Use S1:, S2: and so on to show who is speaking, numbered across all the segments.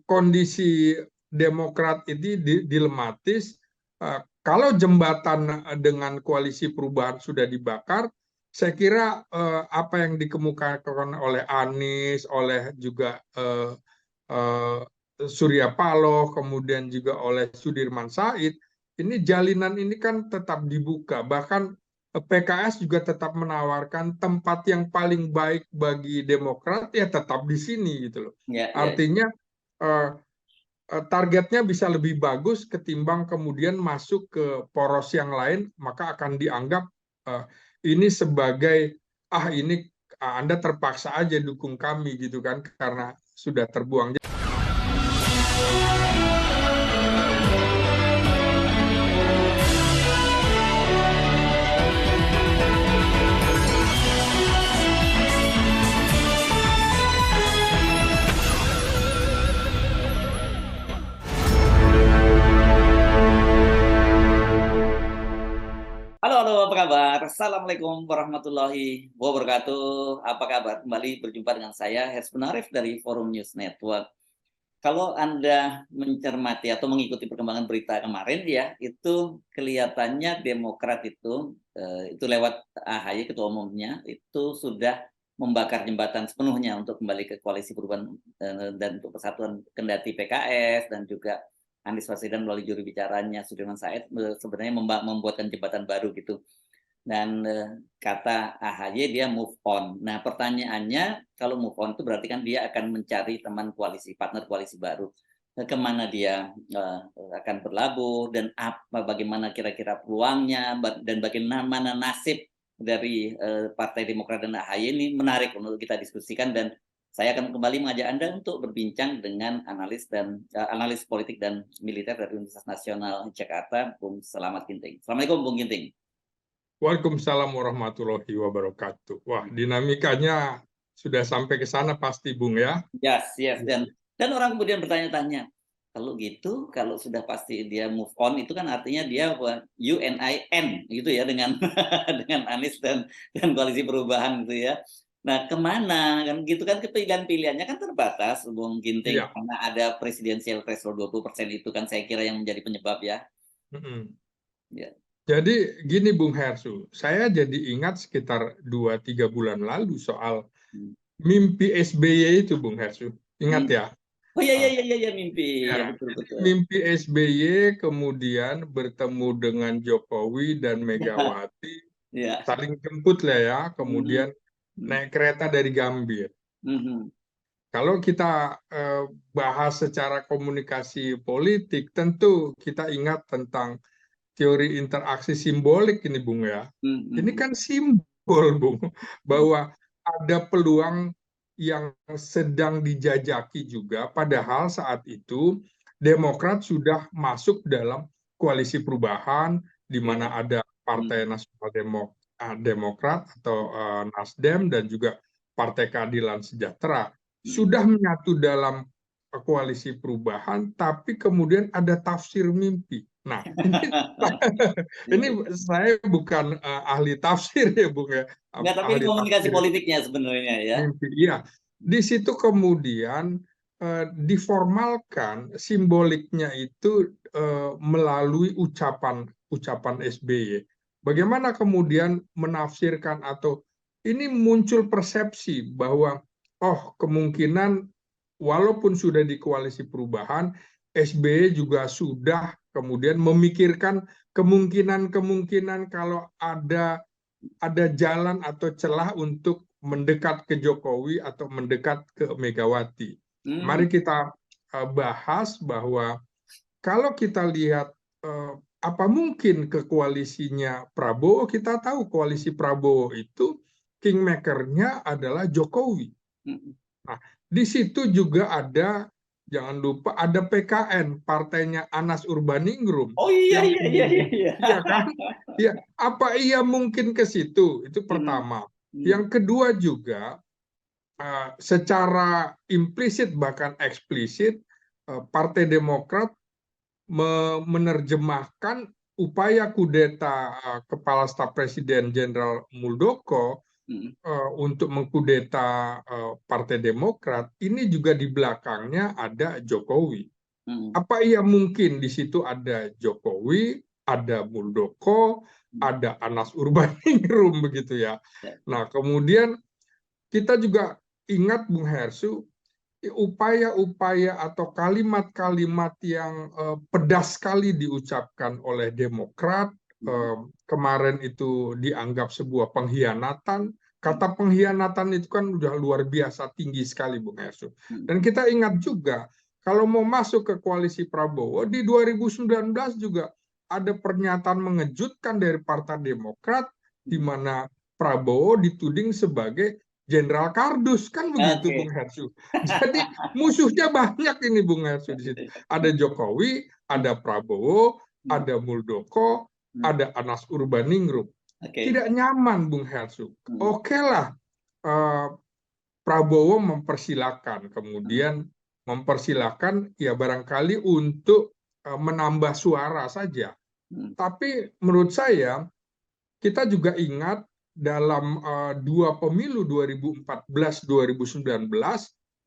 S1: kondisi Demokrat ini dilematis. Kalau jembatan dengan koalisi perubahan sudah dibakar, saya kira apa yang dikemukakan oleh Anies, oleh juga Surya Paloh, kemudian juga oleh Sudirman Said, ini jalinan ini kan tetap dibuka. Bahkan PKS juga tetap menawarkan tempat yang paling baik bagi Demokrat ya tetap di sini gitu loh.
S2: Ya, ya.
S1: Artinya targetnya bisa lebih bagus ketimbang kemudian masuk ke poros yang lain, maka akan dianggap ini sebagai ini Anda terpaksa aja dukung kami gitu kan karena sudah terbuang.
S2: Halo, apa kabar? Assalamualaikum warahmatullahi wabarakatuh. Apa kabar? Kembali berjumpa dengan saya, Hersman Arif dari Forum News Network. Kalau Anda mencermati atau mengikuti perkembangan berita kemarin ya, itu kelihatannya Demokrat itu lewat AHY, ketua umumnya, itu sudah membakar jembatan sepenuhnya untuk kembali ke koalisi perubahan dan untuk persatuan kendati PKS dan juga Anies Baswedan melalui juru bicaranya Sudirman Said sebenarnya membuatkan jembatan baru gitu. Dan kata AHY dia move on. Nah pertanyaannya kalau move on itu berarti kan dia akan mencari teman koalisi, partner koalisi baru. Kemana dia akan berlabuh dan bagaimana kira-kira peluangnya dan bagaimana nasib dari Partai Demokrat dan AHY ini menarik untuk kita diskusikan, dan saya akan kembali mengajak Anda untuk berbincang dengan analis politik dan militer dari Universitas Nasional Jakarta, Bung Selamat Ginting. Assalamualaikum Bung Ginting.
S1: Waalaikumsalam warahmatullahi wabarakatuh. Wah, dinamikanya sudah sampai ke sana pasti, Bung ya.
S2: Yes. Dan orang kemudian bertanya-tanya, kalau gitu, kalau sudah pasti dia move on, itu kan artinya dia UNIN gitu ya dengan dengan Anies dan koalisi perubahan gitu ya. Nah, kemana kan gitu kan, pilihannya kan terbatas, Bung Ginting, karena ada presidensial threshold 20% itu kan saya kira yang menjadi penyebab ya.
S1: Ya. Jadi gini Bung Hersu, saya jadi ingat sekitar 2-3 bulan lalu soal mimpi SBY itu Bung Hersu. Ingat ya?
S2: Oh iya mimpi.
S1: Ya,
S2: Betul.
S1: mimpi SBY kemudian bertemu dengan Jokowi dan Megawati, saling jemput lah ya, kemudian naik kereta dari Gambir. Kalau kita bahas secara komunikasi politik, tentu kita ingat tentang teori interaksi simbolik ini, Bung ya. Ini kan simbol, Bung, bahwa ada peluang yang sedang dijajaki juga, padahal saat itu Demokrat sudah masuk dalam koalisi perubahan, di mana ada Partai Nasional Demokrat atau Nasdem dan juga Partai Keadilan Sejahtera. Sudah menyatu dalam koalisi perubahan, tapi kemudian ada tafsir mimpi. Nah, ini saya bukan ahli tafsir ya, Bung ya.
S2: Enggak, tapi ini komunikasi politiknya sebenarnya ya.
S1: Mimpi, iya. Di situ kemudian diformalkan simboliknya itu melalui ucapan SBY. Bagaimana kemudian menafsirkan atau ini muncul persepsi bahwa kemungkinan walaupun sudah di koalisi perubahan, SBY juga sudah kemudian memikirkan kemungkinan kalau ada jalan atau celah untuk mendekat ke Jokowi atau mendekat ke Megawati. Mari kita bahas bahwa kalau kita lihat apa mungkin ke koalisinya Prabowo, kita tahu koalisi Prabowo itu kingmaker-nya adalah Jokowi. Nah, di situ juga ada, jangan lupa ada PKN, partainya Anas Urbaningrum.
S2: Oh iya.
S1: Iya kan? Ya, apa ia mungkin ke situ? Itu pertama. Yang kedua juga secara implisit bahkan eksplisit Partai Demokrat menerjemahkan upaya kudeta Kepala Staf Presiden Jenderal Muldoko untuk mengkudeta Partai Demokrat, ini juga di belakangnya ada Jokowi. Apa iya mungkin di situ ada Jokowi, ada Muldoko, ada Anas Urbaningrum begitu ya. Nah, kemudian kita juga ingat Bung Hersu, upaya-upaya atau kalimat-kalimat yang pedas sekali diucapkan oleh Demokrat kemarin itu dianggap sebuah pengkhianatan. Kata pengkhianatan itu kan udah luar biasa tinggi sekali, Bung Hersu. Dan kita ingat juga, kalau mau masuk ke koalisi Prabowo, di 2019 juga ada pernyataan mengejutkan dari Partai Demokrat, di mana Prabowo dituding sebagai Jenderal Kardus, kan begitu, Bung Hersu. Jadi musuhnya banyak ini, Bung Hersu, di situ. Ada Jokowi, ada Prabowo, ada Muldoko, ada Anas Urbaningrum. Tidak nyaman, Bung Hersu. Oke lah, Prabowo mempersilahkan, kemudian mempersilahkan ya barangkali untuk menambah suara saja. Tapi menurut saya, kita juga ingat dalam dua pemilu 2014-2019,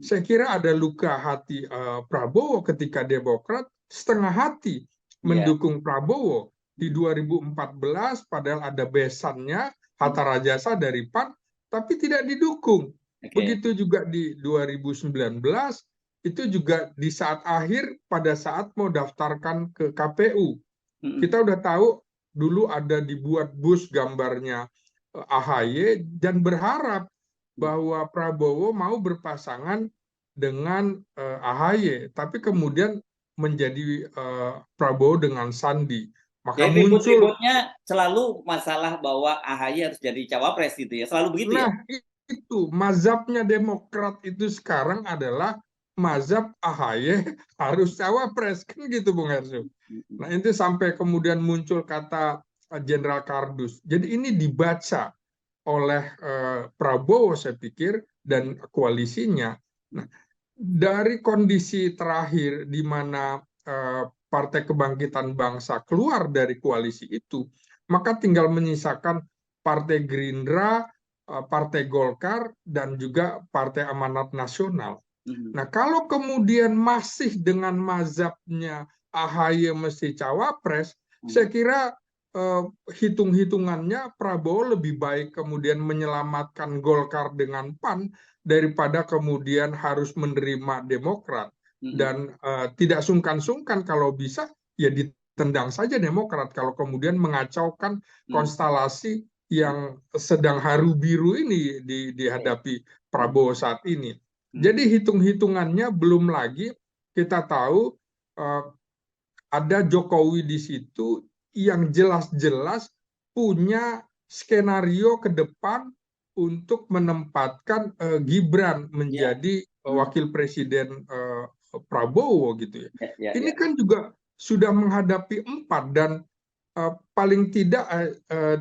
S1: saya kira ada luka hati Prabowo ketika Demokrat setengah hati mendukung Prabowo. Di 2014 padahal ada besannya, Hatta Rajasa dari PAN, tapi tidak didukung. Begitu juga di 2019, itu juga di saat akhir pada saat mau daftarkan ke KPU. Kita udah tahu dulu ada dibuat bus gambarnya AHY dan berharap bahwa Prabowo mau berpasangan dengan AHY, tapi kemudian menjadi Prabowo dengan Sandi. Maka
S2: jadi ribut-ributnya selalu masalah bahwa AHY harus jadi cawapres gitu ya, selalu begitu ya?
S1: Nah, itu mazhabnya Demokrat itu sekarang adalah mazhab AHY harus cawapres, kan gitu, Bung Hersu. Nah, itu sampai kemudian muncul kata Jenderal Kardus. Jadi ini dibaca oleh Prabowo, saya pikir, dan koalisinya. Nah, dari kondisi terakhir di mana Partai Kebangkitan Bangsa keluar dari koalisi itu, maka tinggal menyisakan Partai Gerindra, Partai Golkar, dan juga Partai Amanat Nasional. Nah, kalau kemudian masih dengan mazhabnya AHY mesti cawapres, saya kira hitung-hitungannya Prabowo lebih baik kemudian menyelamatkan Golkar dengan PAN daripada kemudian harus menerima Demokrat. Dan tidak sungkan-sungkan kalau bisa ya ditendang saja Demokrat kalau kemudian mengacaukan konstelasi yang sedang haru biru ini dihadapi Prabowo saat ini. Jadi hitung-hitungannya belum lagi kita tahu ada Jokowi di situ yang jelas-jelas punya skenario ke depan untuk menempatkan Gibran menjadi wakil presiden Prabowo gitu ya. Ini kan juga sudah menghadapi 4 dan paling tidak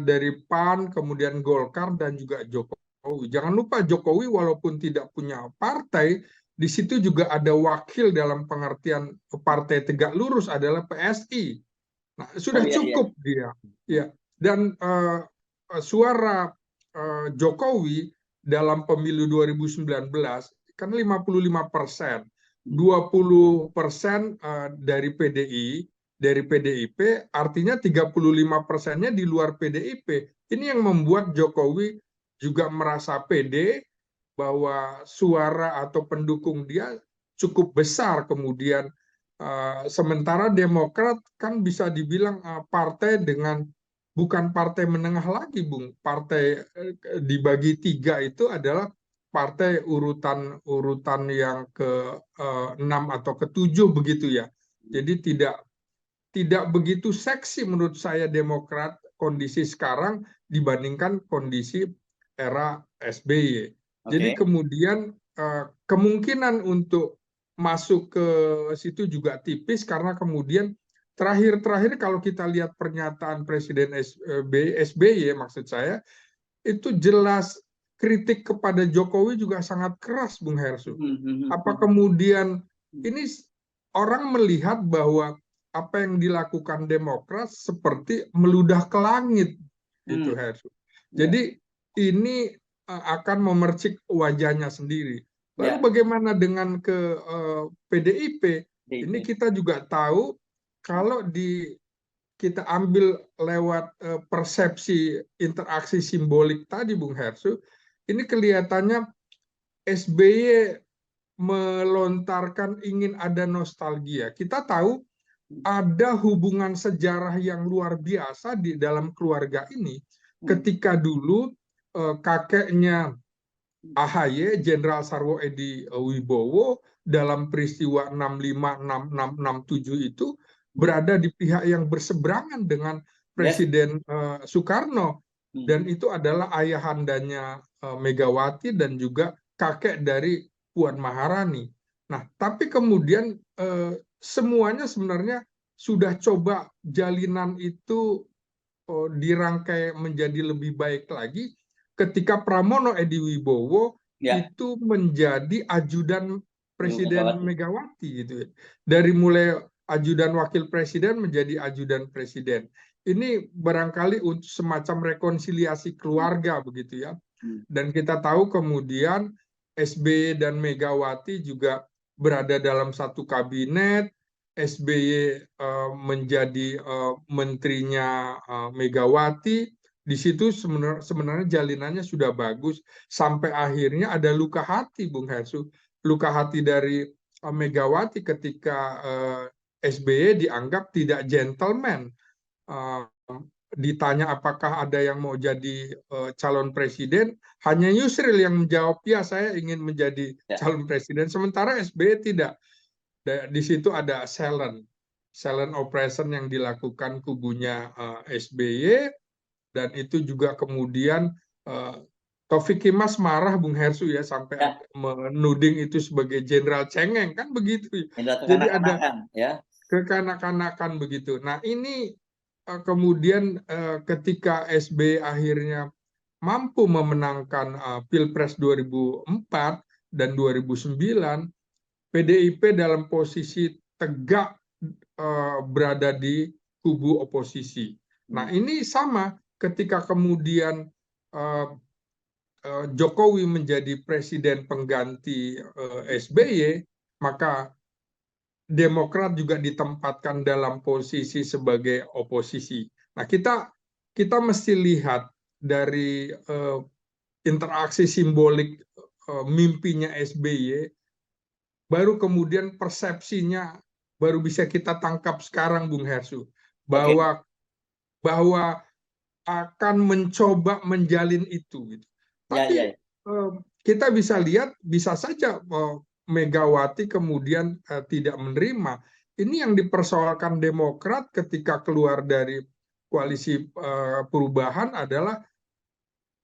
S1: dari PAN, kemudian Golkar dan juga Jokowi. Jangan lupa Jokowi walaupun tidak punya partai, di situ juga ada wakil dalam pengertian partai tegak lurus adalah PSI. Nah, sudah cukup dia. Ya. Dan suara Jokowi dalam pemilu 2019 kan 55%. 20% dari PDI, dari PDIP, artinya 35%-nya di luar PDIP. Ini yang membuat Jokowi juga merasa pede bahwa suara atau pendukung dia cukup besar. Kemudian sementara Demokrat kan bisa dibilang partai dengan bukan partai menengah lagi, Bung. Partai dibagi 3 itu adalah partai urutan yang ke-6 atau ke-7 begitu ya. Jadi tidak begitu seksi menurut saya Demokrat kondisi sekarang dibandingkan kondisi era SBY. Jadi kemudian kemungkinan untuk masuk ke situ juga tipis karena kemudian terakhir kalau kita lihat pernyataan Presiden SBY maksud saya itu jelas kritik kepada Jokowi juga sangat keras, Bung Hersu. Apa kemudian ini orang melihat bahwa apa yang dilakukan Demokrat seperti meludah ke langit, itu Hersu. Jadi ini akan memercik wajahnya sendiri. Lalu bagaimana dengan ke PDIP? Ini kita juga tahu kalau kita ambil lewat persepsi interaksi simbolik tadi, Bung Hersu, ini kelihatannya SBY melontarkan ingin ada nostalgia. Kita tahu ada hubungan sejarah yang luar biasa di dalam keluarga ini. Ketika dulu kakeknya AHY, Jenderal Sarwo Edi Wibowo, dalam peristiwa 65-66-67 itu berada di pihak yang berseberangan dengan Presiden Soekarno. Dan itu adalah ayahandanya Megawati dan juga kakek dari Puan Maharani. Nah, tapi kemudian semuanya sebenarnya sudah coba jalinan itu dirangkai menjadi lebih baik lagi ketika Pramono Edi Wibowo itu menjadi ajudan Presiden Megawati gitu. Dari mulai ajudan wakil presiden menjadi ajudan presiden. Ini barangkali untuk semacam rekonsiliasi keluarga begitu ya. Dan kita tahu kemudian SBY dan Megawati juga berada dalam satu kabinet. SBY menjadi menterinya Megawati. Di situ sebenarnya jalinannya sudah bagus sampai akhirnya ada luka hati, Bung Hersu. Luka hati dari Megawati ketika SBY dianggap tidak gentleman. Ditanya apakah ada yang mau jadi calon presiden, hanya Yusril yang menjawab, ya saya ingin menjadi calon presiden, sementara SBY tidak. Di situ ada silent operation yang dilakukan kubunya SBY, dan itu juga kemudian Taufik Kimas marah, Bung Hersu ya, sampai menuding itu sebagai jenderal cengeng, kan begitu. Jadi ada kekanak-kanakan begitu. Nah ini kemudian ketika SBY akhirnya mampu memenangkan Pilpres 2004 dan 2009, PDIP dalam posisi tegak berada di kubu oposisi. Nah ini sama ketika kemudian Jokowi menjadi presiden pengganti SBY, maka Demokrat juga ditempatkan dalam posisi sebagai oposisi. Nah kita mesti lihat dari interaksi simbolik mimpinya SBY, baru kemudian persepsinya baru bisa kita tangkap sekarang, Bung Hersu, bahwa akan mencoba menjalin itu. Gitu. Tapi kita bisa lihat, bisa saja Megawati kemudian tidak menerima. Ini yang dipersoalkan Demokrat ketika keluar dari koalisi perubahan adalah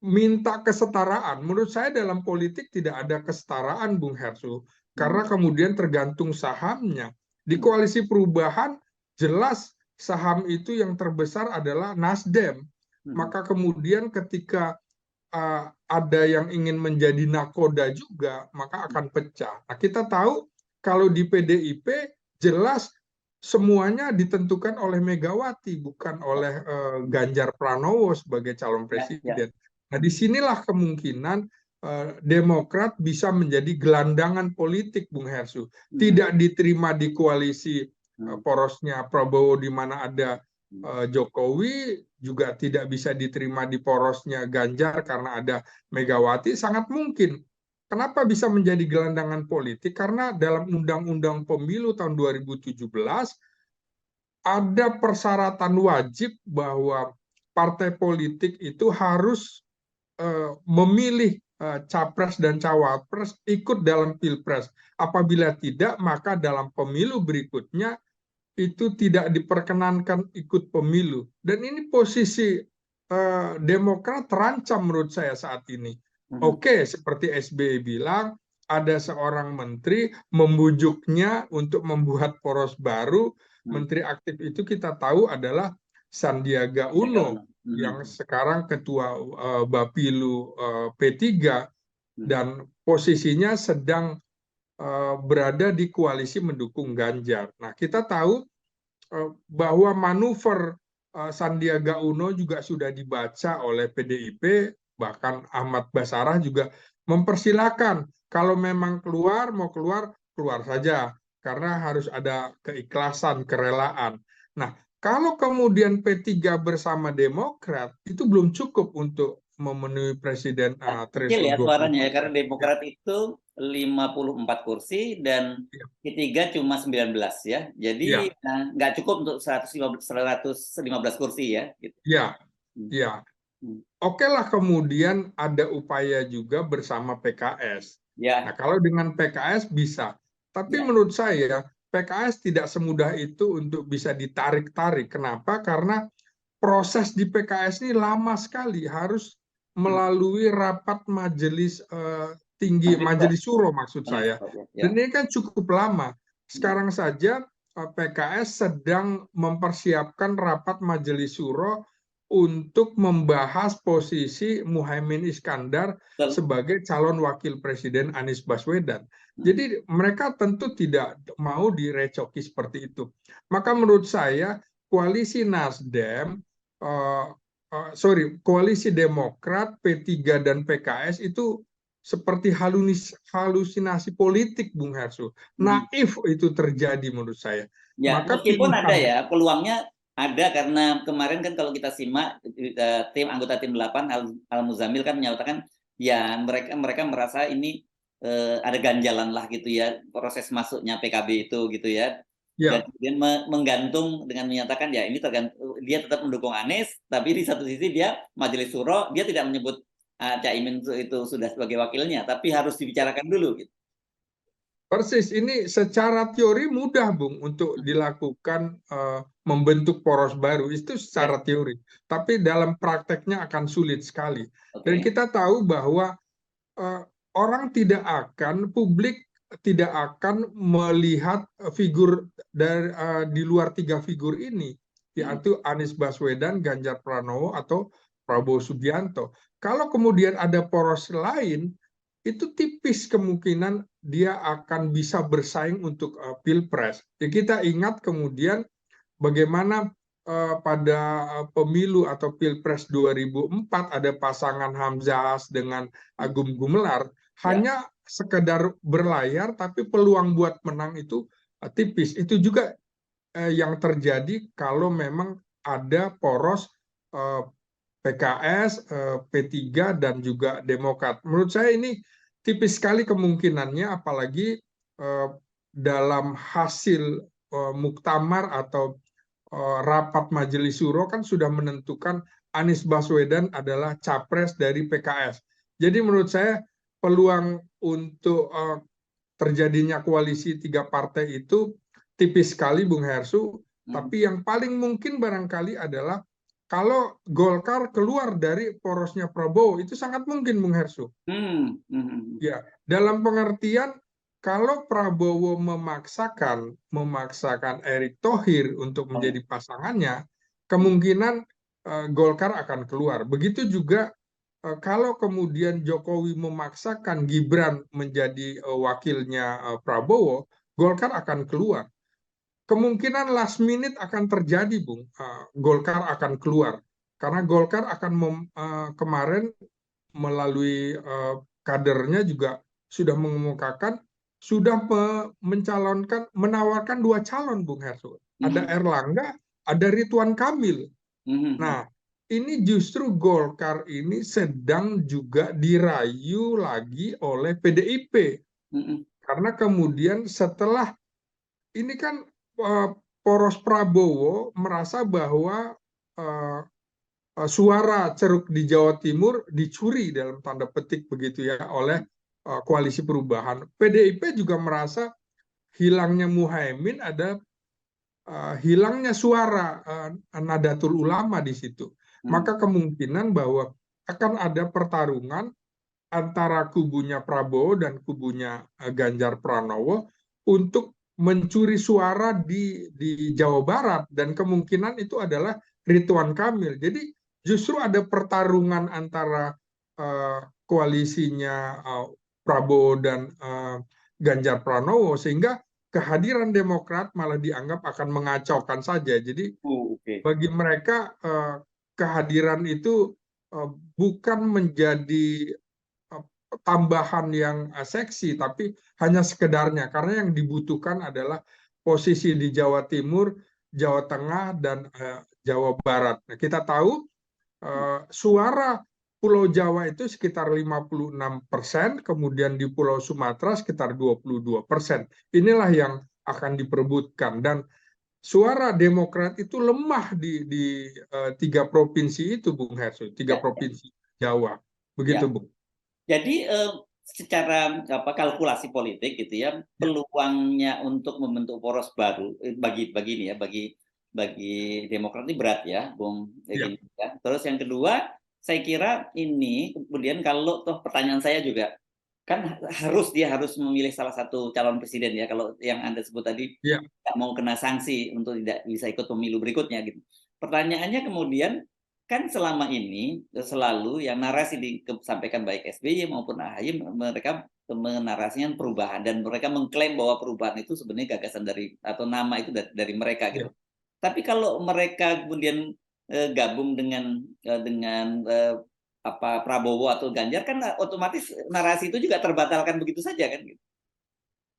S1: minta kesetaraan. Menurut saya dalam politik tidak ada kesetaraan, Bung Hersu, karena kemudian tergantung sahamnya. Di koalisi perubahan jelas saham itu yang terbesar adalah Nasdem. Maka kemudian ketika ada yang ingin menjadi nakoda juga, maka akan pecah. Nah, kita tahu kalau di PDIP jelas semuanya ditentukan oleh Megawati, bukan oleh Ganjar Pranowo sebagai calon presiden. Nah, disinilah kemungkinan Demokrat bisa menjadi gelandangan politik, Bung Hersu. Tidak diterima di koalisi porosnya Prabowo di mana ada Jokowi, juga tidak bisa diterima di porosnya Ganjar karena ada Megawati. Sangat mungkin. Kenapa bisa menjadi gelandangan politik? Karena dalam Undang-Undang Pemilu tahun 2017 ada persyaratan wajib bahwa partai politik itu harus memilih capres dan cawapres ikut dalam pilpres. Apabila tidak, maka dalam pemilu berikutnya itu tidak diperkenankan ikut pemilu. Dan ini posisi Demokrat terancam menurut saya saat ini. Oke, seperti SBY bilang, ada seorang menteri membujuknya untuk membuat poros baru. Menteri aktif itu kita tahu adalah Sandiaga Uno, yang sekarang ketua Bapilu P3, dan posisinya sedang berada di koalisi mendukung Ganjar. Nah, kita tahu bahwa manuver Sandiaga Uno juga sudah dibaca oleh PDIP bahkan Ahmad Basarah juga mempersilahkan kalau memang mau keluar saja karena harus ada keikhlasan, kerelaan. Nah, kalau kemudian P3 bersama Demokrat itu belum cukup untuk memenuhi presiden
S2: Kecil
S1: threshold
S2: ya suaranya ya,
S1: 24.
S2: karena Demokrat itu 54 kursi dan
S1: Ya,
S2: P3 cuma 19 ya. Jadi
S1: ya,
S2: nggak cukup untuk 115 kursi ya. Gitu.
S1: ya,
S2: Hmm.
S1: ya.
S2: Hmm.
S1: Oke lah kemudian ada upaya juga bersama PKS. Nah,
S2: Ya,
S1: kalau dengan PKS bisa. Tapi
S2: ya.
S1: menurut saya PKS tidak semudah itu untuk bisa ditarik-tarik. Kenapa? Karena proses di PKS ini lama sekali, harus
S2: Hmm.
S1: melalui rapat majelis tinggi,
S2: Majelis Pro.
S1: majelis suro maksud
S2: Majelis
S1: saya.
S2: Pro, ya.
S1: Dan ini kan cukup lama.
S2: Hmm.
S1: Sekarang saja PKS sedang mempersiapkan rapat majelis suro untuk membahas posisi Muhaimin Iskandar
S2: Betul.
S1: sebagai calon wakil presiden Anies Baswedan.
S2: Hmm.
S1: Jadi mereka tentu tidak mau direcoki seperti itu. Maka menurut saya koalisi Nasdem, koalisi Demokrat, P3 dan PKS itu seperti halusinasi politik, Bung Hersu.
S2: Hmm.
S1: Naif itu terjadi menurut saya.
S2: Ya,
S1: Maka
S2: meskipun ada
S1: pilihan,
S2: ya peluangnya ada, karena kemarin kan kalau kita simak anggota tim 8 Al Muzamil kan menyatakan ya mereka merasa ini ada ganjalan lah gitu ya proses masuknya PKB itu gitu ya. Dan
S1: ya,
S2: kemudian menggantung dengan menyatakan ya ini tergantung, dia tetap mendukung Anies, tapi di satu sisi dia Majelis Suro dia tidak menyebut Caimin itu sudah sebagai wakilnya, tapi harus dibicarakan dulu gitu.
S1: persis, ini secara teori mudah, Bung, untuk dilakukan membentuk poros baru. Itu
S2: Yes.
S1: secara teori. Tapi dalam prakteknya akan sulit sekali. Dan
S2: Okay.
S1: kita tahu bahwa orang tidak akan, publik tidak akan melihat figur dari di luar tiga figur ini, yaitu Anies Baswedan, Ganjar Pranowo, atau Prabowo Subianto. Kalau kemudian ada poros lain, itu tipis kemungkinan dia akan bisa bersaing untuk pilpres. Ya, kita ingat kemudian bagaimana pada pemilu atau pilpres 2004 ada pasangan Hamzahas dengan Agung Gumelar, hanya sekedar berlayar tapi peluang buat menang itu tipis. Itu juga yang terjadi kalau memang ada poros PKS, P3 dan juga Demokrat. Menurut saya ini tipis sekali kemungkinannya, apalagi dalam hasil muktamar atau rapat majelis suro kan sudah menentukan Anies Baswedan adalah capres dari PKS. Jadi menurut saya peluang untuk terjadinya koalisi tiga partai itu tipis sekali, Bung Hersu. Tapi yang paling mungkin barangkali adalah kalau Golkar keluar dari porosnya Prabowo, itu sangat mungkin, Bung Hersu. Ya, dalam pengertian kalau Prabowo memaksakan Erick Thohir untuk menjadi pasangannya, kemungkinan Golkar akan keluar. Begitu juga kalau kemudian Jokowi memaksakan Gibran menjadi wakilnya Prabowo, Golkar akan keluar. Kemungkinan last minute akan terjadi, Bung. Golkar akan keluar. Karena Golkar akan kemarin melalui kadernya juga sudah mengemukakan, sudah menawarkan dua calon, Bung Hersul. Ada Erlangga, ada Ridwan Kamil. Nah, ini justru Golkar ini sedang juga dirayu lagi oleh PDIP. Karena kemudian setelah ini kan poros Prabowo merasa bahwa suara ceruk di Jawa Timur dicuri dalam tanda petik begitu ya oleh koalisi perubahan. PDIP juga merasa hilangnya Muhaimin ada hilangnya suara Nadatul Ulama di situ. Maka kemungkinan bahwa akan ada pertarungan antara kubunya Prabowo dan kubunya Ganjar Pranowo untuk mencuri suara di Jawa Barat, dan kemungkinan itu adalah Ridwan Kamil. Jadi justru ada pertarungan antara koalisinya Prabowo dan Ganjar Pranowo, sehingga kehadiran Demokrat malah dianggap akan mengacaukan saja. Jadi bagi mereka kehadiran itu bukan menjadi tambahan yang seksi, tapi hanya sekedarnya, karena yang dibutuhkan adalah posisi di Jawa Timur, Jawa Tengah, dan Jawa Barat. Nah, kita tahu suara Pulau Jawa itu sekitar 56%, kemudian di Pulau Sumatera sekitar 22%. Inilah yang akan diperebutkan, dan suara Demokrat itu lemah di 3 provinsi itu, Bung Hersu, 3 provinsi Jawa. Begitu,
S2: ya.
S1: Bung.
S2: Jadi secara kalkulasi politik gitu ya, peluangnya untuk membentuk poros baru bagi ini ya, bagi Demokrat ini berat ya, Bung Egin. Ya. Terus yang kedua, saya kira ini kemudian kalau toh pertanyaan saya juga kan dia harus memilih salah satu calon presiden ya, kalau yang Anda sebut tadi tidak mau kena sanksi untuk tidak bisa ikut pemilu berikutnya gitu. Pertanyaannya kemudian, kan selama ini selalu yang narasi disampaikan baik SBY maupun AHY, mereka menarasikan perubahan, dan mereka mengklaim bahwa perubahan itu sebenarnya gagasan dari atau nama itu dari mereka gitu. Tapi kalau mereka kemudian gabung dengan Prabowo atau Ganjar, kan otomatis narasi itu juga terbatalkan begitu saja kan gitu.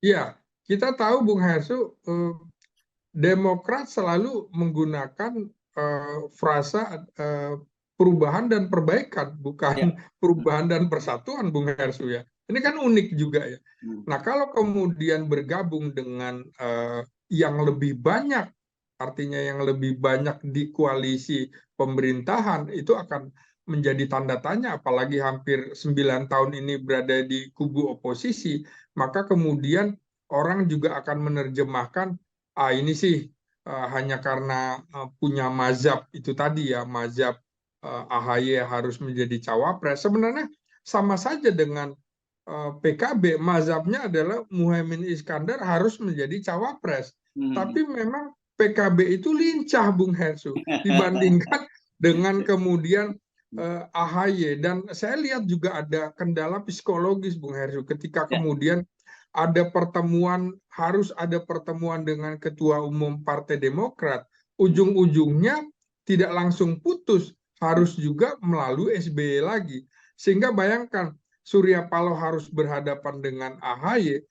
S1: Iya, kita tahu, Bung Hersu, Demokrat selalu menggunakan frasa perubahan dan perbaikan, bukan perubahan dan persatuan, Bung Hersu ya. Ini kan unik juga ya. Nah, kalau kemudian bergabung dengan yang lebih banyak, artinya yang lebih banyak di koalisi pemerintahan, itu akan menjadi tanda tanya, apalagi hampir 9 tahun ini berada di kubu oposisi, maka kemudian orang juga akan menerjemahkan, ini sih hanya karena punya mazhab itu tadi ya, mazhab AHY harus menjadi cawapres. Sebenarnya sama saja dengan PKB, mazhabnya adalah Muhaimin Iskandar harus menjadi cawapres. Tapi memang PKB itu lincah, Bung Hersu, dibandingkan dengan kemudian AHY. Dan saya lihat juga ada kendala psikologis, Bung Hersu, ketika kemudian harus ada pertemuan dengan Ketua Umum Partai Demokrat, ujung-ujungnya tidak langsung putus, harus juga melalui SBY lagi. Sehingga bayangkan, Surya Paloh harus berhadapan dengan AHY,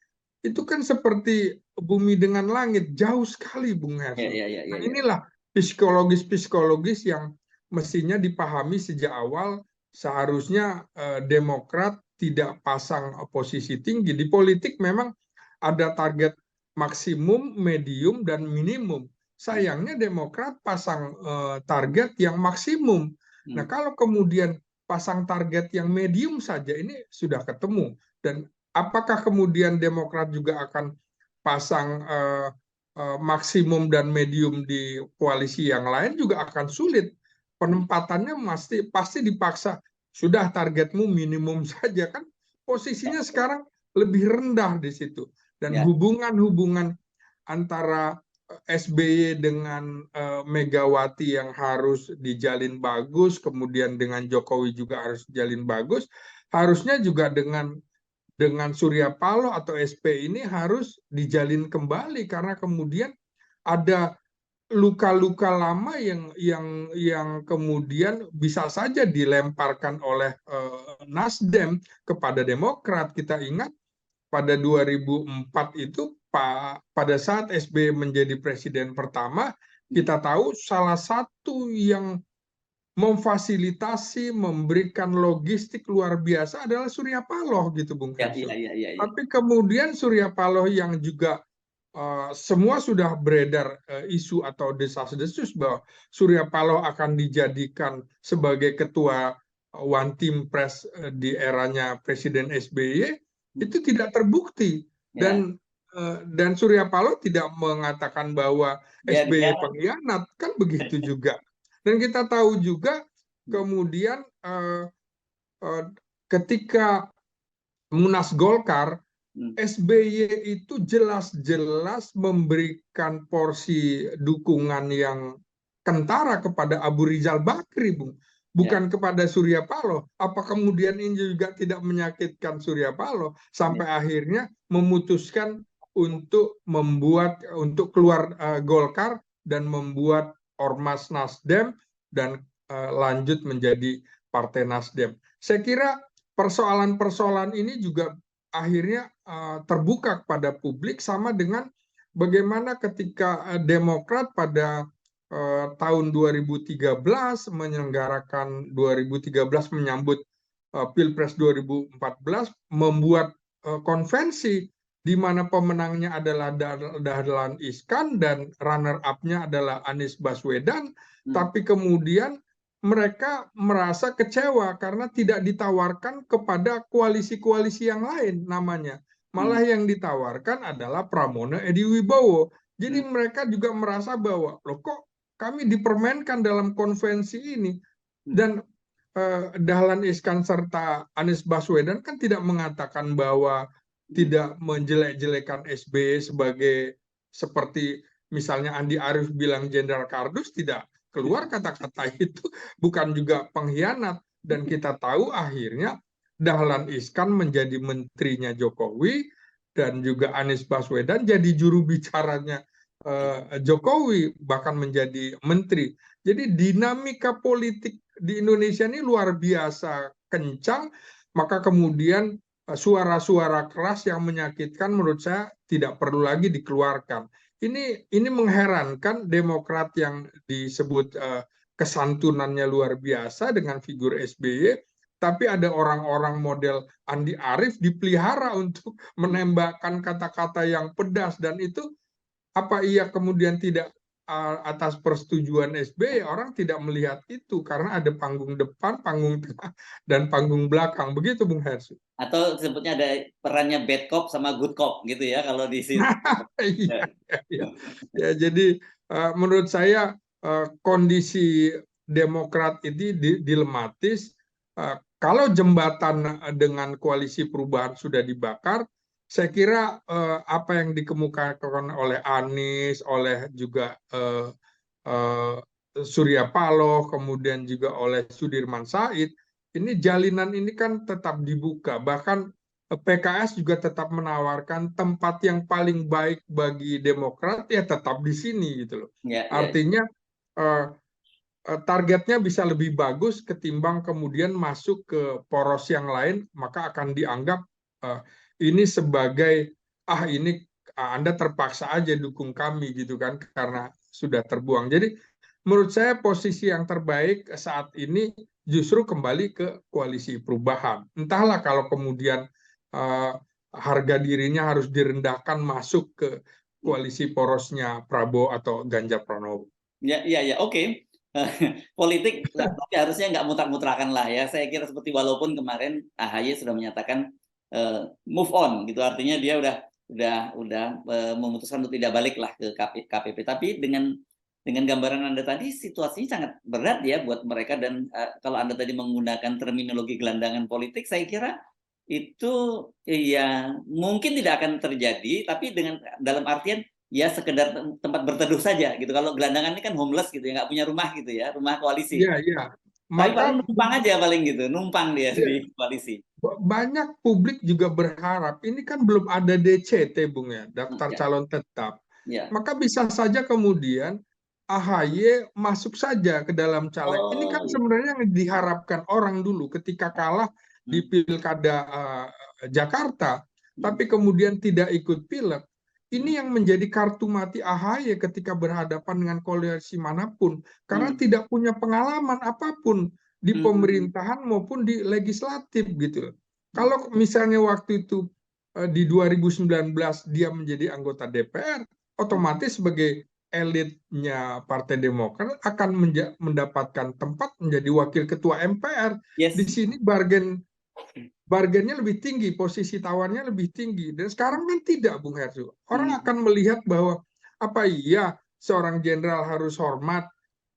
S1: itu kan seperti bumi dengan langit, jauh sekali, Bung Hersu. Nah, inilah psikologis yang mestinya dipahami sejak awal. Seharusnya Demokrat tidak pasang posisi tinggi. Di politik memang ada target maksimum, medium, dan minimum. Sayangnya Demokrat pasang target yang maksimum. Nah, kalau kemudian pasang target yang medium saja, ini sudah ketemu. Dan apakah kemudian Demokrat juga akan pasang maksimum dan medium di koalisi yang lain, juga akan sulit. Penempatannya pasti dipaksa, sudah targetmu minimum saja, kan posisinya sekarang lebih rendah di situ. Dan hubungan-hubungan antara SBY dengan Megawati yang harus dijalin bagus, kemudian dengan Jokowi juga harus dijalin bagus, harusnya juga dengan Surya Paloh atau SP ini harus dijalin kembali, karena kemudian ada luka-luka lama yang kemudian bisa saja dilemparkan oleh Nasdem kepada Demokrat. Kita ingat pada 2004 itu, pada saat SBY menjadi presiden pertama, kita tahu salah satu yang memfasilitasi, memberikan logistik luar biasa adalah Surya Paloh gitu, Bung Hersu. Tapi kemudian Surya Paloh yang juga semua sudah beredar isu atau desas-desus bahwa Surya Paloh akan dijadikan sebagai ketua One Team Press di eranya Presiden SBY, itu tidak terbukti. Dan Surya Paloh tidak mengatakan bahwa SBY pengkhianat, kan begitu juga. Dan kita tahu juga kemudian ketika Munas Golkar, SBY itu jelas-jelas memberikan porsi dukungan yang kentara kepada Abu Rizal Bakri, Bung. Bukan kepada Surya Paloh. Apa kemudian ini juga tidak menyakitkan Surya Paloh sampai akhirnya memutuskan untuk keluar Golkar dan membuat Ormas Nasdem dan lanjut menjadi Partai Nasdem. Saya kira persoalan-persoalan ini juga akhirnya terbuka kepada publik, sama dengan bagaimana ketika Demokrat pada tahun 2013 menyelenggarakan 2013 menyambut Pilpres 2014, membuat konvensi di mana pemenangnya adalah Dahlan Iskan dan runner up-nya adalah Anies Baswedan, tapi kemudian mereka merasa kecewa karena tidak ditawarkan kepada koalisi-koalisi yang lain namanya. Malah yang ditawarkan adalah Pramono Edi Wibowo. Jadi mereka juga merasa bahwa, loh kok kami dipermainkan dalam konvensi ini. Dan Dahlan Iskan serta Anies Baswedan kan tidak mengatakan bahwa tidak menjelek-jelekan SBY sebagai seperti misalnya Andi Arief bilang Jenderal Kardus, tidak keluar kata-kata itu, bukan juga pengkhianat. Dan kita tahu akhirnya Dahlan Iskan menjadi menterinya Jokowi dan juga Anies Baswedan jadi juru bicaranya Jokowi, bahkan menjadi menteri. Jadi dinamika politik di Indonesia ini luar biasa kencang, maka kemudian suara-suara keras yang menyakitkan menurut saya tidak perlu lagi dikeluarkan. Ini mengherankan Demokrat yang disebut kesantunannya luar biasa dengan figur SBY, tapi ada orang-orang model Andi Arief dipelihara untuk menembakkan kata-kata yang pedas, dan itu apa ia kemudian tidak atas persetujuan SBY? Orang tidak melihat itu karena ada panggung depan, panggung tengah, dan panggung belakang. Begitu, Bung Hersu.
S2: Atau sebutnya ada perannya bad cop sama good cop gitu ya kalau di sini.
S1: Ya, jadi menurut saya kondisi Demokrat ini dilematis. Kalau jembatan dengan Koalisi Perubahan sudah dibakar, saya kira apa yang dikemukakan oleh Anies, oleh juga Surya Paloh, kemudian juga oleh Sudirman Said, ini jalinan ini kan tetap dibuka. Bahkan PKS juga tetap menawarkan tempat yang paling baik bagi Demokrat ya tetap di sini gitu loh. Artinya targetnya bisa lebih bagus ketimbang kemudian masuk ke poros yang lain, maka akan dianggap ini sebagai ini Anda terpaksa aja dukung kami gitu kan karena sudah terbuang. Jadi menurut saya posisi yang terbaik saat ini justru kembali ke Koalisi Perubahan. Entahlah kalau kemudian harga dirinya harus direndahkan masuk ke koalisi porosnya Prabowo atau Ganjar Pranowo.
S2: Ya, oke. Politik tapi harusnya nggak mutar-mutrakan lah ya. Saya kira seperti walaupun kemarin AHY sudah menyatakan move on gitu, artinya dia udah memutuskan untuk tidak balik lah ke KPP. Tapi dengan gambaran Anda tadi, situasinya sangat berat ya buat mereka, dan kalau Anda tadi menggunakan terminologi gelandangan politik, saya kira itu ya mungkin tidak akan terjadi, tapi dalam artian ya sekedar tempat berteduh saja gitu. Kalau gelandangan ini kan homeless gitu ya, nggak punya rumah gitu ya, rumah koalisi.
S1: Iya.
S2: Tapi paling numpang aja paling gitu, numpang dia di koalisi.
S1: Banyak publik juga berharap, ini kan belum ada DCT, Bung ya, daftar calon tetap. Maka bisa saja kemudian AHY masuk saja ke dalam caleg. Ini kan sebenarnya yang diharapkan orang dulu ketika kalah di Pilkada Jakarta, tapi kemudian tidak ikut pileg. Ini yang menjadi kartu mati AHY ketika berhadapan dengan koalisi manapun, karena tidak punya pengalaman apapun di pemerintahan maupun di legislatif gitu. Kalau misalnya waktu itu di 2019 dia menjadi anggota DPR, otomatis sebagai elitnya Partai Demokrat akan mendapatkan tempat menjadi wakil ketua MPR. Di sini bargainnya lebih tinggi, posisi tawarnya lebih tinggi. Dan sekarang kan tidak, Bung Hersu. Orang akan melihat bahwa apa iya seorang jenderal harus hormat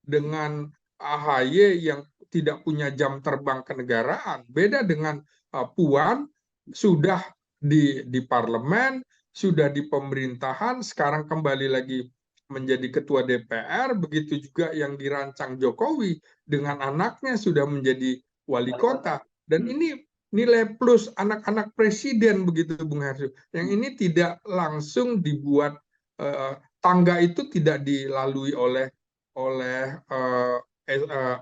S1: dengan AHY yang tidak punya jam terbang kenegaraan. Beda dengan Puan, sudah di parlemen, sudah di pemerintahan, sekarang kembali lagi menjadi ketua DPR, begitu juga yang dirancang Jokowi dengan anaknya sudah menjadi wali kota. Dan ini nilai plus anak-anak presiden begitu, Bung Hersu. Yang ini tidak langsung dibuat, tangga itu tidak dilalui oleh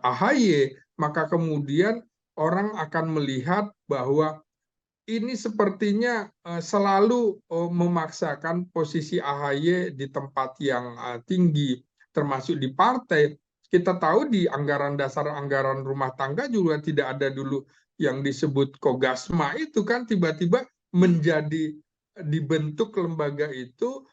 S1: AHY, maka kemudian orang akan melihat bahwa ini sepertinya selalu memaksakan posisi AHY di tempat yang tinggi, termasuk di partai. Kita tahu di anggaran dasar anggaran rumah tangga juga tidak ada dulu yang disebut Kogasma itu kan tiba-tiba menjadi dibentuk lembaga itu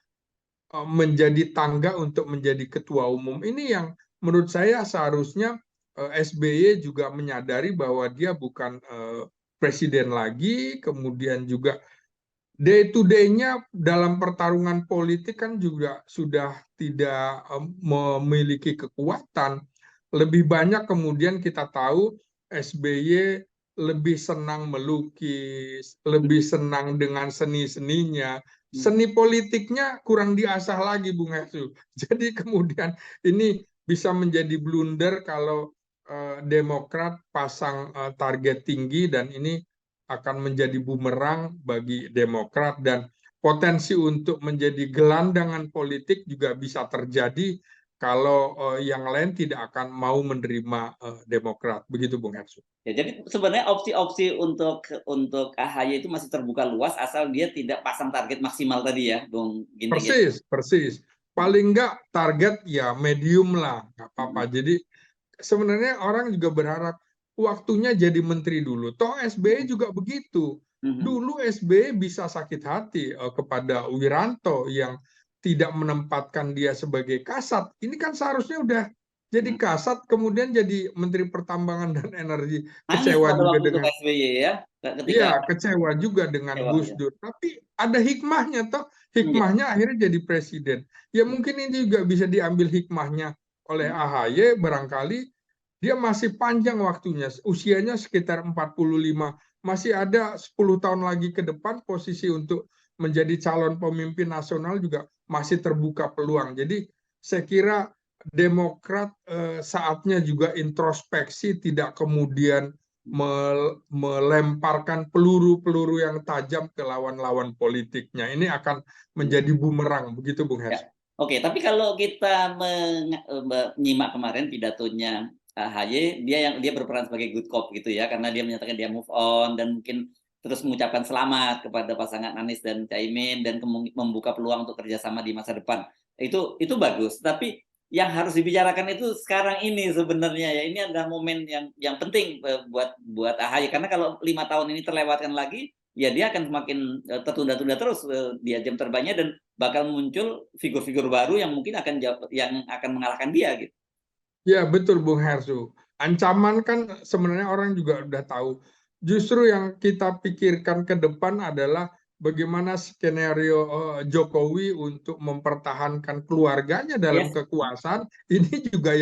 S1: menjadi tangga untuk menjadi ketua umum. Ini yang menurut saya seharusnya SBY juga menyadari bahwa dia bukan presiden lagi, kemudian juga day to day-nya dalam pertarungan politik kan juga sudah tidak memiliki kekuatan. Lebih banyak kemudian kita tahu SBY lebih senang melukis, lebih senang dengan seni-seninya. Seni politiknya kurang diasah lagi, Bung Hesu. Jadi kemudian ini bisa menjadi blunder kalau Demokrat pasang target tinggi dan ini akan menjadi bumerang bagi Demokrat dan potensi untuk menjadi gelandangan politik juga bisa terjadi kalau yang lain tidak akan mau menerima Demokrat. Begitu Bung Hersu.
S2: Ya, jadi sebenarnya opsi-opsi untuk AHY itu masih terbuka luas asal dia tidak pasang target maksimal tadi ya, Bung Ginting.
S1: Persis. Paling enggak target ya medium lah, nggak apa-apa. Jadi sebenarnya orang juga berharap waktunya jadi menteri dulu. Toh SBY juga begitu. Dulu SBY bisa sakit hati kepada Wiranto yang tidak menempatkan dia sebagai kasat. Ini kan seharusnya udah jadi kasat, kemudian jadi Menteri Pertambangan dan Energi. Kecewa juga dengan
S2: SBY ya.
S1: Iya, kecewa juga dengan Gus Dur. Tapi ada hikmahnya toh. Hikmahnya akhirnya jadi presiden. Ya mungkin ini juga bisa diambil hikmahnya oleh AHY, barangkali dia masih panjang waktunya, usianya sekitar 45, masih ada 10 tahun lagi ke depan posisi untuk menjadi calon pemimpin nasional juga masih terbuka peluang. Jadi saya kira Demokrat saatnya juga introspeksi, tidak kemudian melemparkan peluru-peluru yang tajam ke lawan-lawan politiknya. Ini akan menjadi bumerang, begitu Bung Hers.
S2: Ya. Oke, tapi kalau kita menyimak kemarin pidatonya AHY, dia berperan sebagai good cop gitu ya, karena dia menyatakan dia move on dan mungkin terus mengucapkan selamat kepada pasangan Anies dan Caimin dan membuka peluang untuk kerjasama di masa depan. Itu bagus, tapi yang harus dibicarakan itu sekarang ini sebenarnya ya, ini adalah momen yang penting buat AHY, karena kalau 5 tahun ini terlewatkan lagi, ya dia akan semakin tertunda-tunda terus dia jam terbangnya dan bakal muncul figur-figur baru yang mungkin akan mengalahkan dia gitu.
S1: Ya betul Bung Hersu. Ancaman kan sebenarnya orang juga udah tahu. Justru yang kita pikirkan ke depan adalah bagaimana skenario Jokowi untuk mempertahankan keluarganya dalam kekuasaan. Ini juga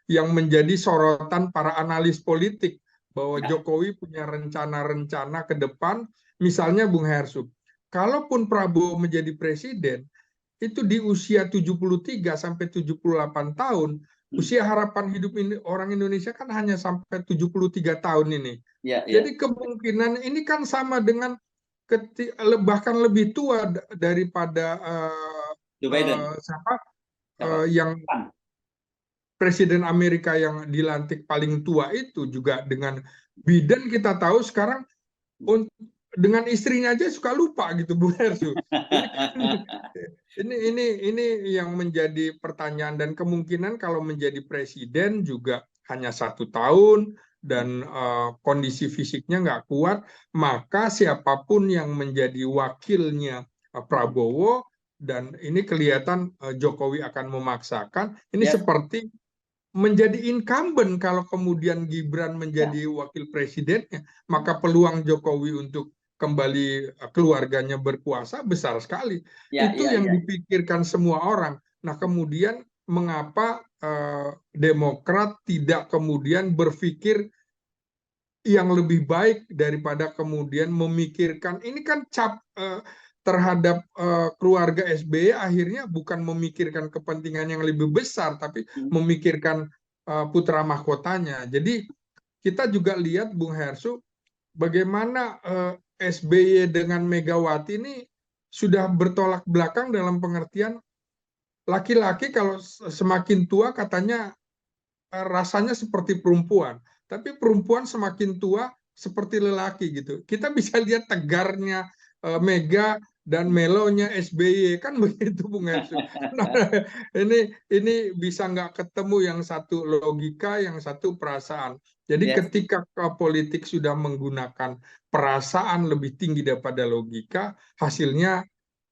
S1: yang menjadi sorotan para analis politik bahwa Jokowi punya rencana-rencana ke depan. Misalnya Bung Hersu, kalaupun Prabowo menjadi presiden, itu di usia 73 sampai 78 tahun, usia harapan hidup orang Indonesia kan hanya sampai 73 tahun ini. Jadi kemungkinan ini kan sama dengan bahkan lebih tua daripada siapa yang Presiden Amerika yang dilantik paling tua itu juga dengan Biden kita tahu sekarang dengan istrinya aja suka lupa gitu Bu Hersu. Ini yang menjadi pertanyaan dan kemungkinan kalau menjadi presiden juga hanya 1 tahun dan kondisi fisiknya nggak kuat, maka siapapun yang menjadi wakilnya Prabowo dan ini kelihatan Jokowi akan memaksakan ini seperti menjadi incumbent kalau kemudian Gibran menjadi wakil presidennya, maka peluang Jokowi untuk kembali keluarganya berkuasa besar sekali. Itu yang dipikirkan semua orang. Nah, kemudian mengapa Demokrat tidak kemudian berpikir yang lebih baik daripada kemudian memikirkan ini kan terhadap keluarga SBY akhirnya bukan memikirkan kepentingan yang lebih besar tapi memikirkan putra mahkotanya. Jadi kita juga lihat Bung Hersu bagaimana SBY dengan Megawati ini sudah bertolak belakang dalam pengertian laki-laki kalau semakin tua katanya rasanya seperti perempuan. tapi perempuan semakin tua seperti lelaki gitu. Kita bisa lihat tegarnya Mega dan melonya SBY, kan begitu Bung Hersu. Nah, ini bisa nggak ketemu, yang satu logika, yang satu perasaan. Jadi
S2: Yes.
S1: ketika politik sudah menggunakan perasaan lebih tinggi daripada logika, hasilnya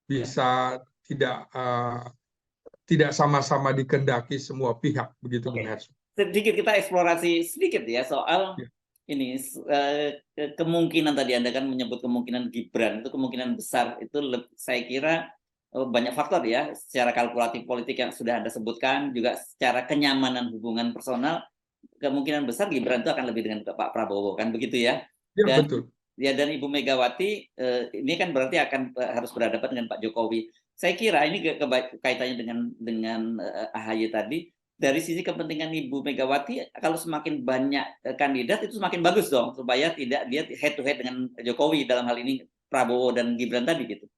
S1: bisa tidak sama-sama dikehendaki semua pihak, begitu Bung Hersu.
S2: Sedikit kita eksplorasi sedikit ya soal ini kemungkinan tadi Anda kan menyebut kemungkinan Gibran itu kemungkinan besar itu saya kira banyak faktor ya, secara kalkulatif politik yang sudah Anda sebutkan, juga secara kenyamanan hubungan personal, kemungkinan besar Gibran itu akan lebih dengan Pak Prabowo, kan begitu ya?
S1: Ya,
S2: Dan
S1: betul.
S2: ya, dan Ibu Megawati ini kan berarti akan harus berhadapan dengan Pak Jokowi. Saya kira ini kaitannya dengan AHY tadi. Dari sisi kepentingan Ibu Megawati, kalau semakin banyak kandidat itu semakin bagus dong, supaya tidak dia head to head dengan Jokowi, dalam hal ini Prabowo dan Gibran tadi gitu.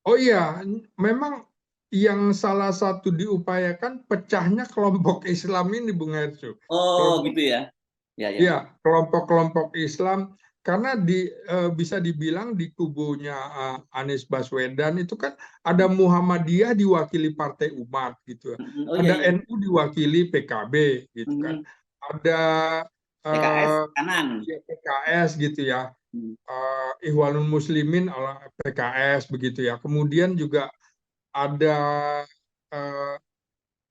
S1: Oh iya, memang yang salah satu diupayakan pecahnya kelompok Islam ini, Bung Hersu.
S2: Oh gitu ya.
S1: Ya, kelompok-kelompok Islam, karena bisa dibilang di kubunya Anies Baswedan itu kan ada Muhammadiyah diwakili Partai Umat gitu, ada NU diwakili PKB gitu kan, ada
S2: PKS kanan,
S1: PKS gitu ya, Ikhwanul Muslimin PKS begitu ya, kemudian juga ada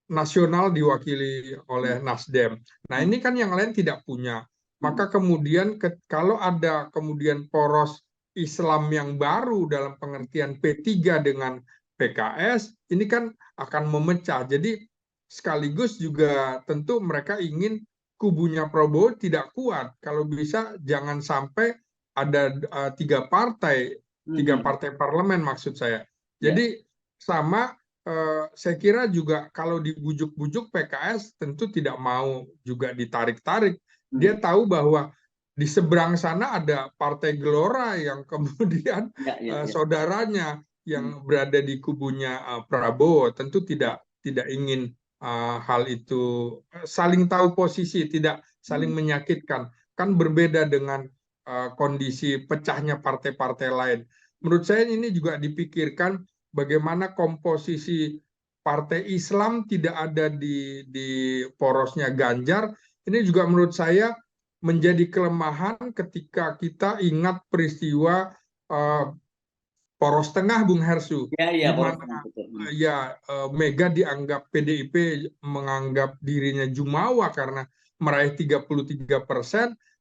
S1: nasional diwakili oleh Nasdem. Nah, ini kan yang lain tidak punya. Maka kemudian kalau ada kemudian poros Islam yang baru dalam pengertian P3 dengan PKS, ini kan akan memecah. Jadi sekaligus juga tentu mereka ingin kubunya Prabowo tidak kuat. Kalau bisa jangan sampai ada tiga partai parlemen maksud saya. Jadi sama saya kira juga kalau dibujuk-bujuk PKS tentu tidak mau juga ditarik-tarik. Dia tahu bahwa di seberang sana ada Partai Gelora yang kemudian saudaranya yang berada di kubunya Prabowo, tentu tidak ingin hal itu saling tahu posisi, tidak saling menyakitkan. Kan berbeda dengan kondisi pecahnya partai-partai lain. Menurut saya ini juga dipikirkan bagaimana komposisi partai Islam tidak ada di porosnya Ganjar. Ini juga menurut saya menjadi kelemahan ketika kita ingat peristiwa poros tengah, Bung Hersu, di mana Mega dianggap, PDIP menganggap dirinya jumawa karena meraih 33%,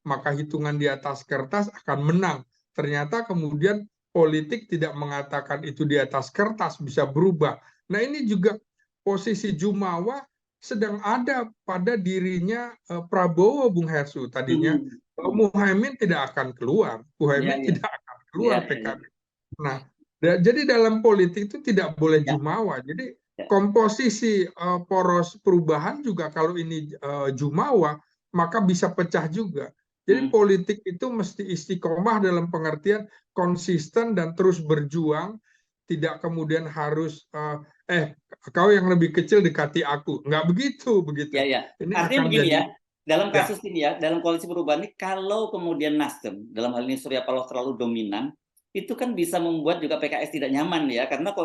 S1: maka hitungan di atas kertas akan menang. Ternyata kemudian politik tidak mengatakan itu di atas kertas, bisa berubah. Nah, ini juga posisi jumawa sedang ada pada dirinya Prabowo, Bung Hersu, tadinya. Muhaimin tidak akan keluar, Muhaimin tidak akan keluar PKB. Nah, jadi dalam politik itu tidak boleh jumawa. Jadi komposisi poros perubahan juga kalau ini jumawa, maka bisa pecah juga. Jadi politik itu mesti istiqomah dalam pengertian konsisten dan terus berjuang, tidak kemudian harus kau yang lebih kecil dekati aku. Nggak begitu.
S2: Ini artinya begini ya, dalam kasus ini ya, dalam koalisi perubahan ini, kalau kemudian Nasdem, dalam hal ini Surya Paloh terlalu dominan, itu kan bisa membuat juga PKS tidak nyaman ya, karena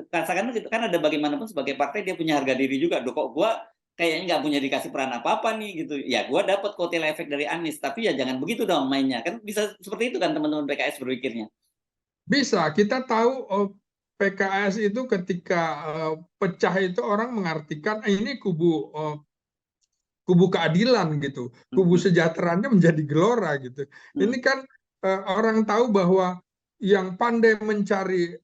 S2: katakanlah kan ada bagaimanapun sebagai partai dia punya harga diri juga. Kok gua kayaknya nggak punya dikasih peran apa-apa nih gitu. Ya gua dapat kotel efek dari Anies, tapi ya jangan begitu dong mainnya. Kan bisa seperti itu kan teman-teman PKS berpikirnya.
S1: Bisa, kita tahu PKS itu ketika pecah itu orang mengartikan ini kubu keadilan gitu, kubu sejahteranya menjadi Gelora gitu. Ini kan orang tahu bahwa yang pandai mencari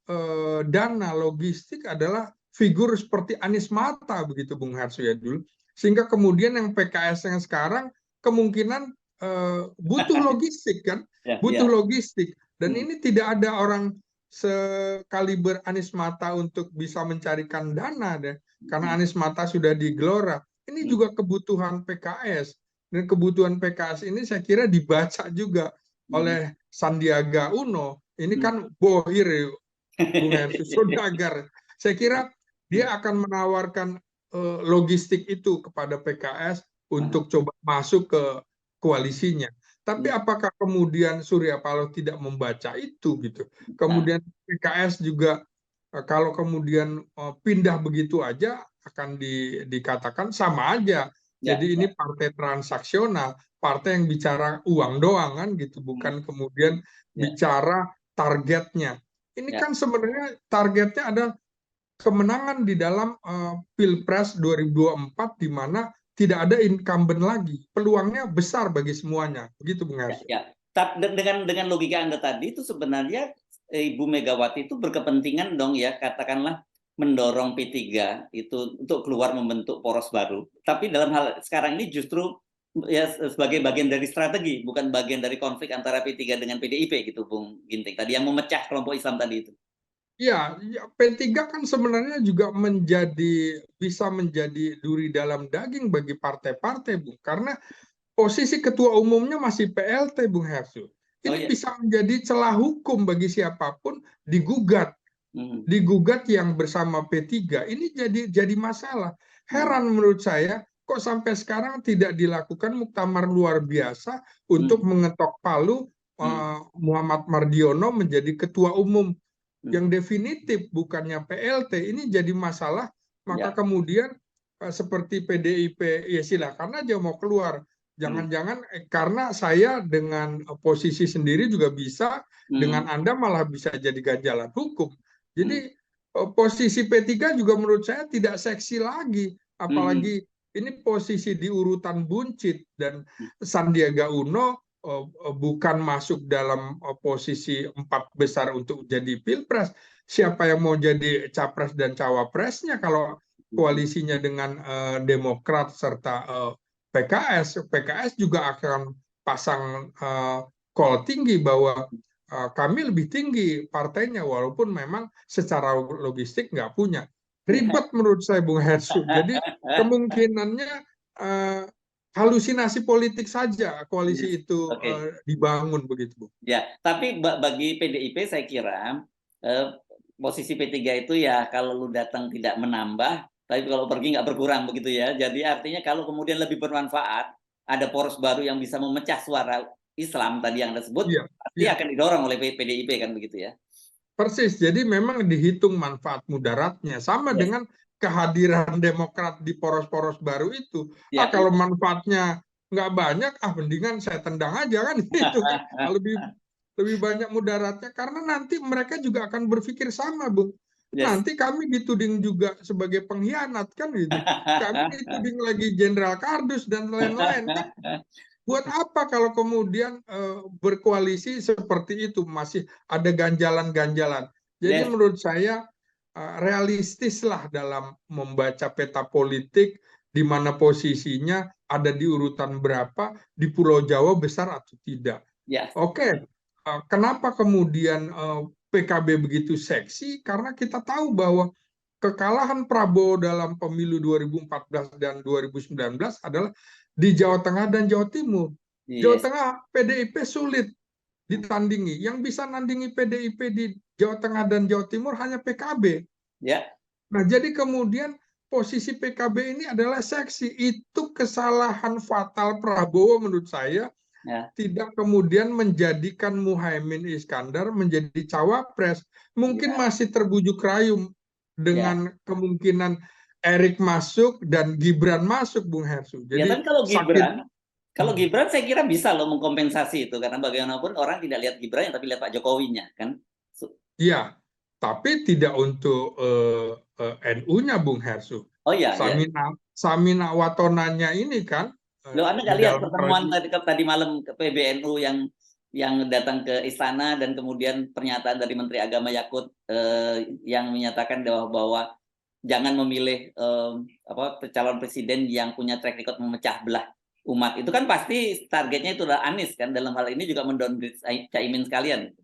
S1: dana logistik adalah figur seperti Anies Mata begitu, Bung Harso ya dulu, sehingga kemudian yang PKS yang sekarang kemungkinan butuh logistik kan, butuh logistik, dan ini tidak ada orang sekaliber Anies Mata untuk bisa mencarikan dana deh, karena Anies Mata sudah di Gelora. Ini juga kebutuhan PKS, dan kebutuhan PKS ini saya kira dibaca juga oleh Sandiaga Uno. Ini kan bohir, Bung Hersu, saudagar. Saya kira dia akan menawarkan logistik itu kepada PKS untuk coba masuk ke koalisinya. Tapi apakah kemudian Surya Paloh tidak membaca itu gitu? Kemudian PKS juga kalau kemudian pindah begitu aja akan dikatakan sama aja. Jadi ini partai transaksional, partai yang bicara uang doang kan gitu, bukan kemudian bicara targetnya. Ini kan sebenarnya targetnya ada kemenangan di dalam Pilpres 2024 di mana tidak ada incumbent lagi. Peluangnya besar bagi semuanya. Begitu, Bung Hersu.
S2: Ya. Dengan logika Anda tadi itu sebenarnya Ibu Megawati itu berkepentingan dong ya, katakanlah mendorong P3 itu untuk keluar membentuk poros baru. Tapi dalam hal sekarang ini justru ya sebagai bagian dari strategi, bukan bagian dari konflik antara P3 dengan PDIP gitu, Bung Ginting. Tadi yang memecah kelompok Islam tadi itu.
S1: Ya, P3 kan sebenarnya juga bisa menjadi duri dalam daging bagi partai-partai, Bung. Karena posisi ketua umumnya masih PLT, Bung Hersu. Ini bisa menjadi celah hukum bagi siapapun digugat. Digugat yang bersama P3. Ini jadi masalah. Heran menurut saya, kok sampai sekarang tidak dilakukan muktamar luar biasa untuk mengetok palu Muhammad Mardiono menjadi ketua umum yang definitif, bukannya PLT. Ini jadi masalah, maka kemudian seperti PDIP, ya silakan aja mau keluar. Jangan-jangan karena saya dengan posisi sendiri juga bisa, dengan Anda malah bisa jadi ganjalan hukum. Jadi posisi P3 juga menurut saya tidak seksi lagi, apalagi ini posisi di urutan buncit dan Sandiaga Uno bukan masuk dalam posisi 4 besar untuk jadi pilpres. Siapa yang mau jadi capres dan cawapresnya kalau koalisinya dengan Demokrat serta PKS? PKS juga akan pasang call tinggi bahwa kami lebih tinggi partainya, walaupun memang secara logistik nggak punya. Ribet menurut saya, Bung Hersu. Jadi kemungkinannya halusinasi politik saja koalisi itu dibangun begitu, Bu.
S2: Ya, tapi bagi PDIP saya kira posisi P3 itu ya kalau lu datang tidak menambah, tapi kalau pergi nggak berkurang begitu ya. Jadi artinya kalau kemudian lebih bermanfaat, ada poros baru yang bisa memecah suara Islam tadi yang Anda sebut, pasti akan didorong oleh PDIP kan begitu ya.
S1: Persis, jadi memang dihitung manfaat mudaratnya. Sama dengan kehadiran Demokrat di poros-poros baru itu. Kalau manfaatnya nggak banyak, mendingan saya tendang aja kan. Itu kan lebih banyak mudaratnya. Karena nanti mereka juga akan berpikir sama, Bung. Nanti kami dituding juga sebagai pengkhianat kan gitu. Kami dituding lagi Jenderal Kardus dan lain-lain kan. Buat apa kalau kemudian berkoalisi seperti itu, masih ada ganjalan-ganjalan. Jadi menurut saya realistislah dalam membaca peta politik di mana posisinya ada di urutan berapa, di Pulau Jawa besar atau tidak. Oke, kenapa kemudian PKB begitu seksi? Karena kita tahu bahwa kekalahan Prabowo dalam pemilu 2014 dan 2019 adalah di Jawa Tengah dan Jawa Timur. Jawa Tengah PDIP sulit ditandingi. Yang bisa nandingi PDIP di Jawa Tengah dan Jawa Timur hanya PKB. Nah, jadi kemudian posisi PKB ini adalah seksi. Itu kesalahan fatal Prabowo menurut saya. Tidak kemudian menjadikan Muhaimin Iskandar menjadi cawapres. Mungkin masih terbujuk rayu dengan kemungkinan Erik masuk dan Gibran masuk, Bung Hersu.
S2: Jadi tapi kalau Gibran saya kira bisa loh mengkompensasi itu, karena bagaimanapun orang tidak lihat Gibran tapi lihat Pak Jokowinya kan.
S1: Iya, tapi tidak untuk NU-nya, Bung Hersu. Samina Watonanya ini kan.
S2: Loh, Anda nggak lihat pertemuan tadi malam ke PBNU yang datang ke istana dan kemudian pernyataan dari Menteri Agama Yakut yang menyatakan bahwa jangan memilih calon presiden yang punya track record memecah belah umat. Itu kan pasti targetnya itu adalah Anies kan, dalam hal ini juga mendowngrade Caimin sekalian.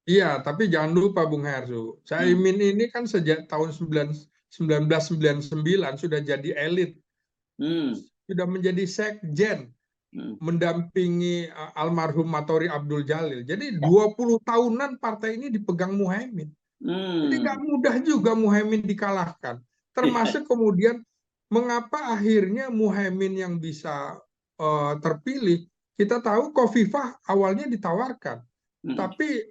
S1: Iya, tapi jangan lupa Bung Hersu, Caimin ini kan sejak tahun 1999 sudah jadi elit. Sudah menjadi sekjen, mendampingi almarhum Matori Abdul Jalil. Jadi 20 tahunan partai ini dipegang Muhaimin. Jadi nggak mudah juga Muhaimin dikalahkan. Termasuk kemudian mengapa akhirnya Muhaimin yang bisa terpilih, kita tahu Khofifah awalnya ditawarkan, tapi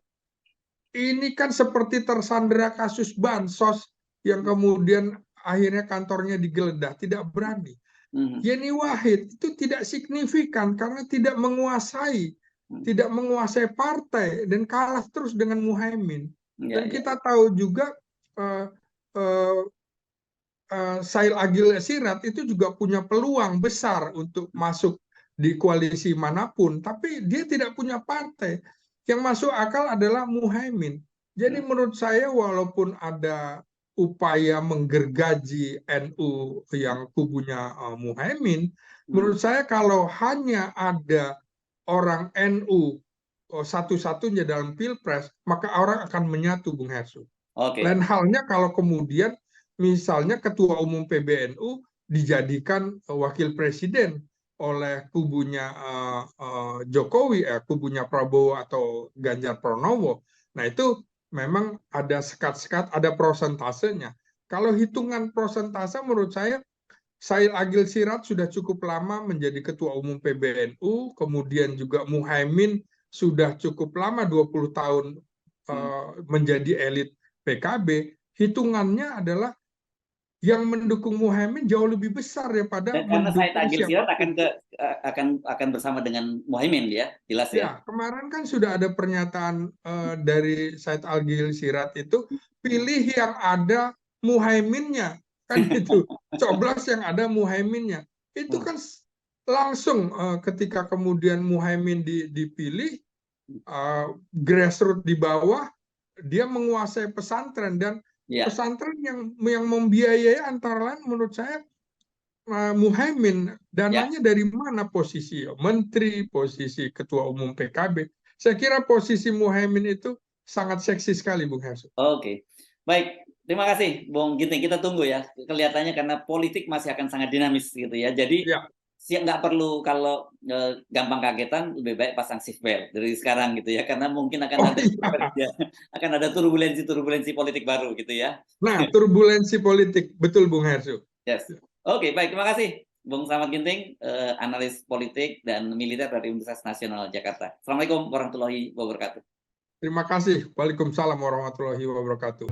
S1: ini kan seperti tersandera kasus bansos yang kemudian akhirnya kantornya digeledah, tidak berani. Yeni Wahid itu tidak signifikan karena tidak menguasai partai dan kalah terus dengan Muhaimin. Dan kita tahu juga Sail Agil Sirat itu juga punya peluang besar untuk masuk di koalisi manapun, tapi dia tidak punya partai. Yang masuk akal adalah Muhaimin. Jadi menurut saya walaupun ada upaya menggergaji NU yang kubunya Muhaimin, menurut saya kalau hanya ada orang NU satu-satunya dalam Pilpres, maka orang akan menyatu, Bung Hersu. Lain halnya kalau kemudian misalnya Ketua Umum PBNU dijadikan wakil presiden oleh kubunya Jokowi, kubunya Prabowo atau Ganjar Pranowo. Nah itu memang ada sekat-sekat, ada prosentasenya. Kalau hitungan prosentase menurut saya, Sail Agil Sirat sudah cukup lama menjadi Ketua Umum PBNU, kemudian juga Muhaimin sudah cukup lama 20 tahun menjadi elit PKB. Hitungannya adalah yang mendukung Muhaimin jauh lebih besar daripada
S2: karena Said Agil Sirat
S1: akan
S2: bersama dengan Muhaimin, ya, jelas ya.
S1: Ya, kemarin kan sudah ada pernyataan dari Said Agil Sirat itu, pilih yang ada Muhaiminnya, kan itu. Coblos yang ada Muhaiminnya. Itu kan langsung ketika kemudian Muhaimin dipilih, grassroots di bawah, dia menguasai pesantren, dan pesantren yang membiayai antara lain menurut saya Muhaimin. Dananya dari mana? Posisi menteri, posisi ketua umum PKB. Saya kira posisi Muhaimin itu sangat seksi sekali, Bung Hersu.
S2: Oke, baik. Terima kasih, Bung Ginting. Kita tunggu ya. Kelihatannya karena politik masih akan sangat dinamis gitu ya. Jadi nggak perlu kalau gampang kagetan, lebih baik pasang seatbelt dari sekarang gitu ya, karena mungkin akan ada turbulensi politik baru gitu ya.
S1: Nah, turbulensi politik, betul Bung Hersu.
S2: Yes. Oke, baik, terima kasih Bung Slamet Ginting, analis politik dan militer dari Universitas Nasional Jakarta. Assalamualaikum warahmatullahi wabarakatuh.
S1: Terima kasih. Waalaikumsalam warahmatullahi wabarakatuh.